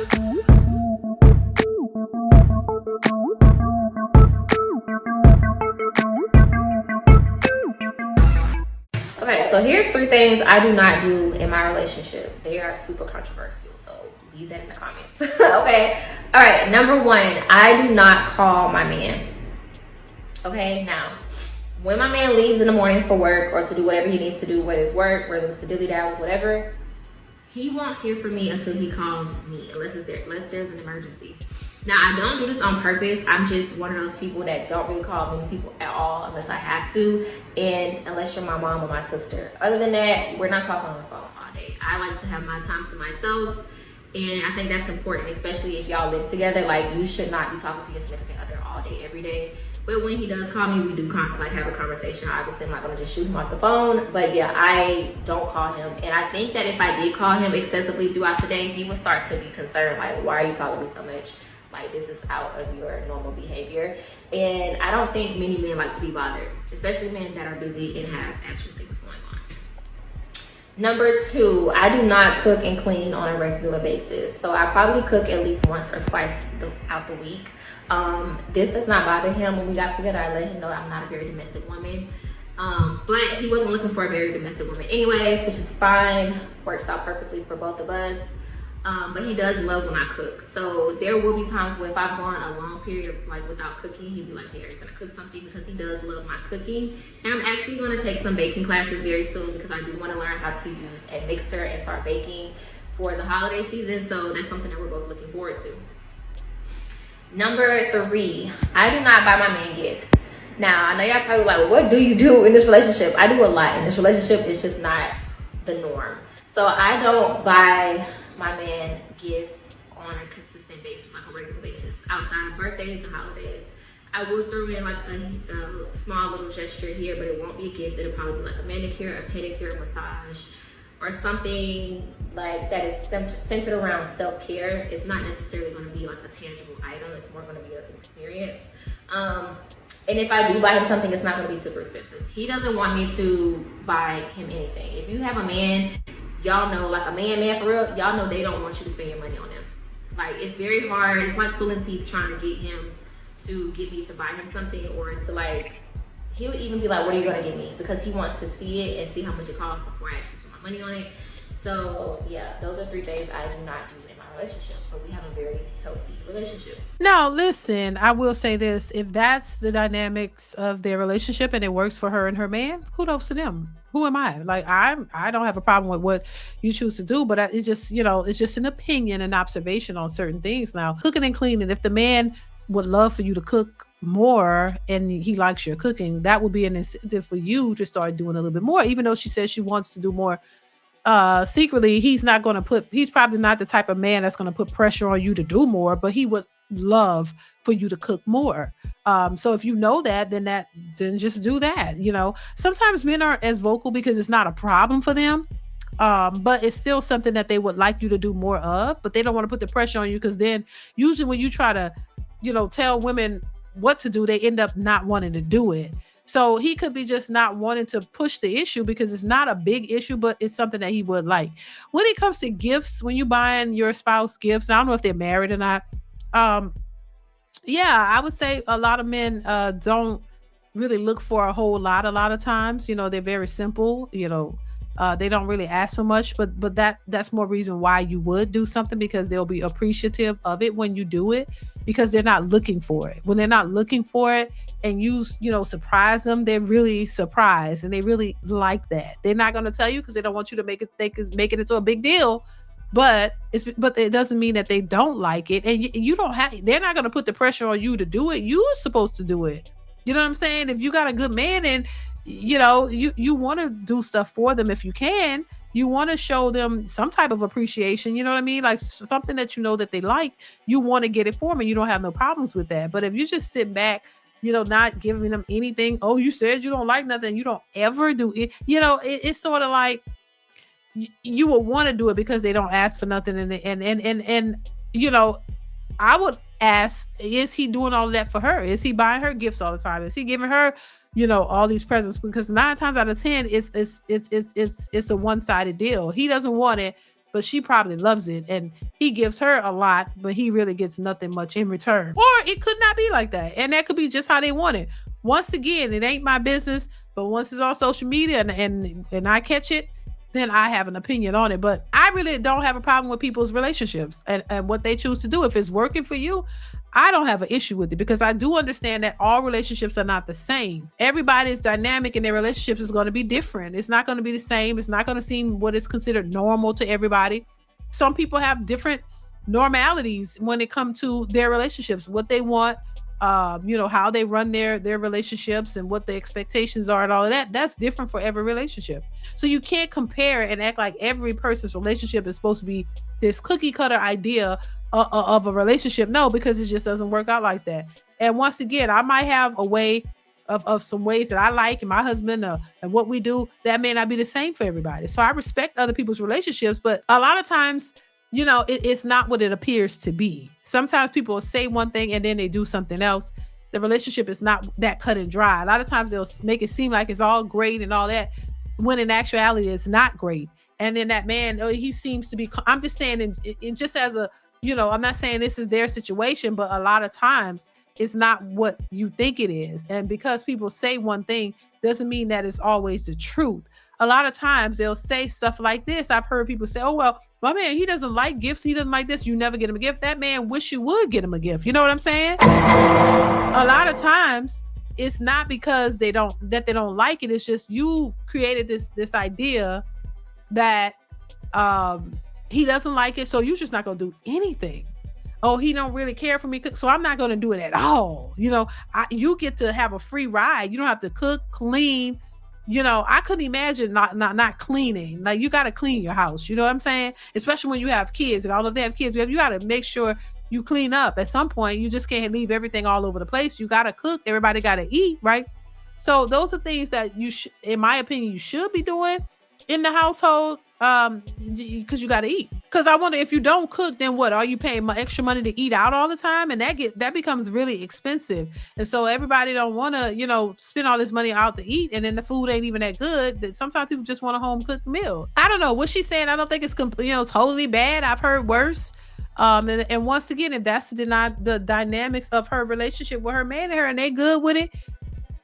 Okay, so here's 3 things I do not do in my relationship. They are super controversial, so leave that in the comments. Okay, all right. Number 1, I do not call my man. Okay, now when my man leaves in the morning for work or to do whatever he needs to do, whether it's work, whether it's to dilly dally, whatever, he won't hear from me until he calls me, unless there's an emergency. Now, I don't do this on purpose. I'm just one of those people that don't really call many people at all unless I have to, and unless you're my mom or my sister. Other than that, we're not talking on the phone all day. I like to have my time to myself, and I think that's important, especially if y'all live together. Like, you should not be talking to your significant other all day, every day. But when he does call me, we do have a conversation. Obviously, I'm not gonna just shoot him off the phone. But yeah, I don't call him. And I think that if I did call him excessively throughout the day, he would start to be concerned. Like, why are you calling me so much? Like, this is out of your normal behavior. And I don't think many men like to be bothered, especially men that are busy and have actual things going on. Number 2, I do not cook and clean on a regular basis. So I probably cook at least once or twice out the week. This does not bother him. When we got together, I let him know I'm not a very domestic woman. But he wasn't looking for a very domestic woman anyways, which is fine. Works out perfectly for both of us. But he does love when I cook. So there will be times where if I've gone a long period like without cooking, he'd be like, hey, are you gonna cook something? Because he does love my cooking. And I'm actually gonna take some baking classes very soon because I do wanna learn how to use a mixer and start baking for the holiday season. So that's something that we're both looking forward to. Number 3, I do not buy my man gifts. Now, I know y'all probably like, well, what do you do in this relationship? I do a lot in this relationship. It's just not the norm. So I don't buy my man gifts on a consistent basis, like a regular basis, outside of birthdays and holidays. I will throw in like a small little gesture here, but it won't be a gift. It'll probably be like a manicure, a pedicure, a massage, or something like that is centered around self-care. It's not necessarily going to be like a tangible item. It's more going to be an experience. And if I do buy him something, it's not going to be super expensive. He doesn't want me to buy him anything. If you have a man, y'all know, like a man for real, y'all know they don't want you to spend your money on them. Like, it's very hard. It's like pulling teeth trying to get him to get me to buy him something, or to like, he'll even be like, what are you going to get me? Because he wants to see it and see how much it costs before I actually spend my money on it. So yeah, those are 3 things I do not do in my relationship, but we have a very healthy relationship. Now, listen, I will say this. If that's the dynamics of their relationship and it works for her and her man, kudos to them. Who am I? Like, I don't have a problem with what you choose to do, but it's just, it's just an opinion and observation on certain things. Now, cooking and cleaning, if the man would love for you to cook more and he likes your cooking, that would be an incentive for you to start doing a little bit more, even though she says she wants to do more. Secretly, he's probably not the type of man that's going to put pressure on you to do more, but he would love for you to cook more. So if you know that, then just do that. Sometimes men aren't as vocal because it's not a problem for them. But it's still something that they would like you to do more of, but they don't want to put the pressure on you, because then usually when you try to, tell women what to do, they end up not wanting to do it. So he could be just not wanting to push the issue because it's not a big issue, but it's something that he would like. When it comes to gifts, when you buying your spouse gifts, I don't know if they're married or not. Um, yeah, I would say a lot of men don't really look for a lot of times. They're very simple. They don't really ask for much, but that's more reason why you would do something, because they'll be appreciative of it when you do it, because they're not looking for it. When they're not looking for it and you surprise them, they're really surprised and they really like that. They're not going to tell you because they don't want you to make it into a big deal. But it doesn't mean that they don't like it, and you don't have. They're not going to put the pressure on you to do it. You're supposed to do it. You know what I'm saying? If you got a good man and you want to do stuff for them if you can, you want to show them some type of appreciation. You know what I mean? Like something that that they like, you want to get it for them, and you don't have no problems with that. But if you just sit back, not giving them anything, oh, you said you don't like nothing, you don't ever do it. It's sort of like you will want to do it because they don't ask for nothing, and I would ask, is he doing all of that for her? Is he buying her gifts all the time? Is he giving her, all these presents? Because 9 times out of 10, it's a one-sided deal. He doesn't want it. but she probably loves it. And he gives her a lot, but he really gets nothing much in return. Or it could not be like that. And that could be just how they want it. Once again, it ain't my business, but once it's on social media and I catch it, then I have an opinion on it. But I really don't have a problem with people's relationships and what they choose to do. If it's working for you, I don't have an issue with it, because I do understand that all relationships are not the same. Everybody's dynamic in their relationships is going to be different. It's not going to be the same. It's not going to seem what is considered normal to everybody. Some people have different normalities when it comes to their relationships, what they want, how they run their relationships and what the expectations are and all of that. That's different for every relationship. So you can't compare and act like every person's relationship is supposed to be this cookie cutter idea of a relationship. No, because it just doesn't work out like that. And once again, I might have a way of some ways that I like and my husband and what we do that may not be the same for everybody. So I respect other people's relationships, but a lot of times, it's not what it appears to be. Sometimes people will say one thing and then they do something else. The relationship is not that cut and dry. A lot of times they'll make it seem like it's all great and all that, when in actuality it's not great. And then that man, he seems to be, I'm just saying, and just as a, I'm not saying this is their situation, but a lot of times it's not what you think it is. And because people say one thing doesn't mean that it's always the truth. A lot of times they'll say stuff like this. I've heard people say, oh, well, my man, he doesn't like gifts. He doesn't like this. You never get him a gift. That man wish you would get him a gift. You know what I'm saying? A lot of times it's not because they don't like it. It's just you created this idea that he doesn't like it. So you're just not going to do anything. Oh, he don't really care for me, so I'm not going to do it at all. You get to have a free ride. You don't have to cook, clean. I couldn't imagine not cleaning. Like, you got to clean your house. You know what I'm saying? Especially when you have kids. And I don't know if they have kids. You got to make sure you clean up. At some point, you just can't leave everything all over the place. You got to cook. Everybody got to eat, right? So those are things that in my opinion, you should be doing in the household, because you got to eat. Because I wonder, if you don't cook, then what? Are you paying extra money to eat out all the time? And that becomes really expensive. And so everybody don't want to, spend all this money out to eat, and then the food ain't even that good. That sometimes people just want a home cooked meal. I don't know what she's saying. I don't think it's totally bad. I've heard worse. And once again, if that's the dynamics of her relationship with her man and her, and they good with it,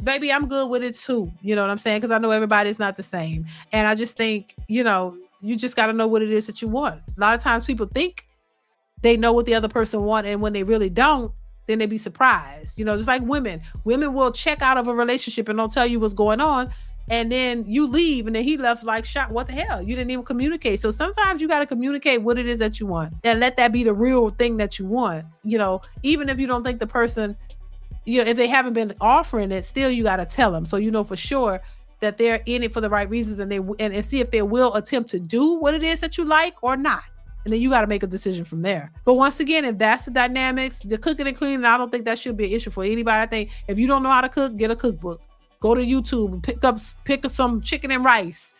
baby, I'm good with it too. You know what I'm saying? Because I know everybody's not the same. And I just think, you just got to know what it is that you want. A lot of times people think they know what the other person want, and when they really don't, then they be surprised. Just like women will check out of a relationship and don't tell you what's going on. And then you leave, and then he left like, shot, what the hell? You didn't even communicate. So sometimes you got to communicate what it is that you want, and let that be the real thing that you want. Even if you don't think the person, if they haven't been offering it, still you got to tell them. So for sure that they're in it for the right reasons, and see if they will attempt to do what it is that you like or not. And then you got to make a decision from there. But once again, if that's the dynamics, the cooking and cleaning, I don't think that should be an issue for anybody. I think if you don't know how to cook, get a cookbook. Go to YouTube and pick up some chicken and rice,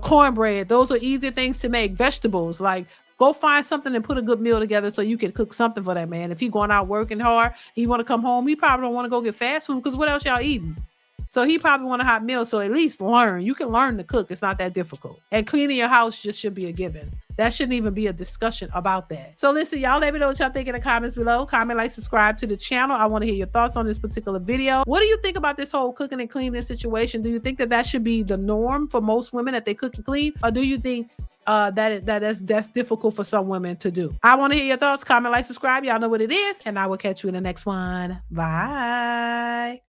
cornbread. Those are easy things to make. Vegetables, like, go find something and put a good meal together so you can cook something for that man. If he going out working hard, he want to come home, he probably don't want to go get fast food, because what else y'all eating? So he probably want a hot meal. So at least learn. You can learn to cook. It's not that difficult. And cleaning your house just should be a given. That shouldn't even be a discussion about that. So listen, y'all, let me know what y'all think in the comments below. Comment, like, subscribe to the channel. I want to hear your thoughts on this particular video. What do you think about this whole cooking and cleaning situation? Do you think that should be the norm for most women, that they cook and clean? Or do you think that's difficult for some women to do? I want to hear your thoughts. Comment, like, subscribe. Y'all know what it is. And I will catch you in the next one. Bye.